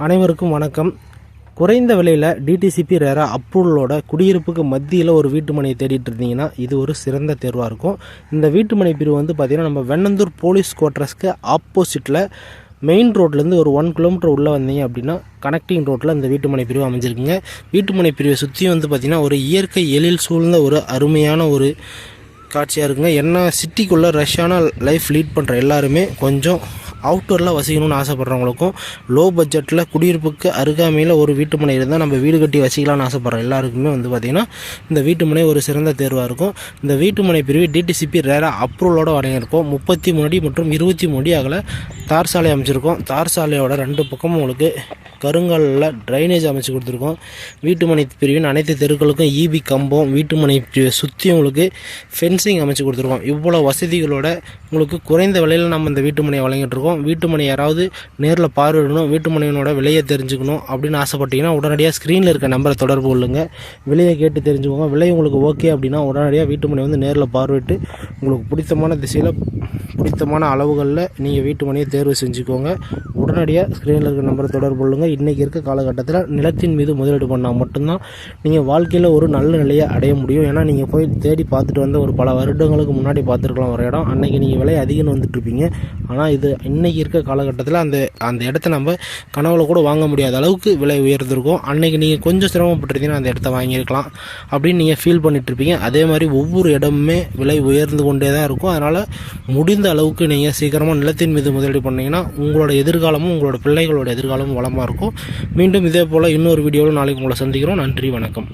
அனைவருக்கும் வணக்கம். குறைந்த விலையில் டிடிசிபி ரேரா அப்ரூவலோட குடியிருப்புக்கு மத்தியில் ஒரு வீட்டு மனையை தேடிட்டு இருந்தீங்கன்னா இது ஒரு சிறந்த தேர்வாக இருக்கும். இந்த வீட்டு மனை பிரிவு பார்த்திங்கன்னா நம்ம வெண்ணந்தூர் போலீஸ் குவார்ட்டர்ஸ்க்கு ஆப்போசிட்டில் மெயின் ரோட்லேருந்து ஒரு 1 கிலோமீட்டர் உள்ளே வந்தீங்க அப்படின்னா கனெக்டிங் ரோட்டில் இந்த வீட்டு மனை பிரிவு அமைஞ்சிருக்குங்க. வீட்டு மனை பிரிவை சுற்றியும் பார்த்திங்கன்னா ஒரு இயற்கை எழில் சூழ்ந்த ஒரு அருமையான ஒரு காட்சியாக இருக்குங்க. ஏன்னா சிட்டிக்குள்ளே ரஷ்ஷான லைஃப் லீட் பண்ணுற எல்லாருமே கொஞ்சம் அவுட்டரில் வசிக்கணும்னு ஆசைப்பட்றவங்களுக்கும் லோ பட்ஜெட்டில் குடியிருப்புக்கு அருகாமையில் ஒரு வீட்டு மனை இருந்தால் நம்ம வீடு கட்டி வசிக்கலாம்னு ஆசைப்பட்ற எல்லாருக்குமே பார்த்திங்கன்னா இந்த வீட்டு மனை ஒரு சிறந்த தேர்வாக இருக்கும். இந்த வீட்டு மனை பிரிவு டிடிசிபி ரேரா அப்ரூவலோடு வழங்கியிருக்கோம். 33 அடி மற்றும் 23 அடி அகல தார் சாலை அமைச்சிருக்கோம். தார் சாலையோட 2 பக்கமும் உங்களுக்கு கருங்கல்லில் ட்ரைனேஜ் அமைச்சு கொடுத்துருக்கோம். வீட்டு மனை பிரிவின் அனைத்து தெருக்களுக்கும் ஈபி கம்பம், வீட்டு மனை பிரிவை சுற்றி உங்களுக்கு ஃபென்சிங் அமைச்சு கொடுத்துருக்கோம். இவ்வளோ வசதிகளோட உங்களுக்கு குறைந்த விலையில் நம்ம இந்த வீட்டு மனையை வழங்கிட்டு இருக்கோம். வீட்டு மனை யாராவது நேரில் பார்வையிடணும், வீட்டு மனையினோட விலையை தெரிஞ்சுக்கணும் அப்படின்னு ஆசைப்பட்டீங்கன்னா உடனடியாக ஸ்க்ரீனில் இருக்க நம்பரை தொடர்பு கொள்ளுங்க. விலையை கேட்டு தெரிஞ்சுக்கோங்க. விலை உங்களுக்கு ஓகே அப்படின்னா உடனடியாக வீட்டு மனை நேரில் பார்வையிட்டு உங்களுக்கு பிடித்தமான திசையில் பிடித்தமான அளவுகளில் நீங்கள் வீட்டு மனையை தேர்வு செஞ்சுக்கோங்க. உடனடியாக ஸ்க்ரீனில் இருக்க நம்பரை தொடர்பு கொள்ளுங்கள். இன்றைக்கி இருக்க காலகட்டத்தில் நிலத்தின் மீது முதலீடு பண்ணால் மட்டும்தான் நீங்கள் வாழ்க்கையில் ஒரு நல்ல நிலையை அடைய முடியும். ஏன்னா நீங்கள் போய் தேடி பார்த்துட்டு வந்த ஒரு பல வருடங்களுக்கு முன்னாடி பார்த்துருக்கலாம் ஒரு இடம், அன்றைக்கி நீங்கள் விலை அதிகம்னு வந்துட்டுருப்பீங்க. ஆனால் இது இன்றைக்கி இருக்க காலகட்டத்தில் அந்த இடத்த நம்ம கனவுல கூட வாங்க முடியாத அளவுக்கு விலை உயர்ந்திருக்கும். அன்றைக்கி நீங்கள் கொஞ்சம் சிரமப்பட்டிருந்தீங்கன்னா அந்த இடத்த வாங்கியிருக்கலாம் அப்படின்னு நீங்கள் ஃபீல் பண்ணிட்டுருப்பீங்க. அதே மாதிரி ஒவ்வொரு இடமுமே விலை உயர்ந்து கொண்டே தான் இருக்கும். அதனால் முடிந்த அளவுக்கு நீங்கள் சீக்கிரமாக நிலத்தின் மீது முதலீடு பண்ணிங்கன்னா உங்களோட எதிர்காலமும் உங்களோட பிள்ளைகளோட எதிர்காலமும் வளமாக இருக்கும். மீண்டும் இதே போல் இன்னொரு வீடியோவில் நாளைக்கு உங்களை சந்திக்கிறோம். நன்றி, வணக்கம்.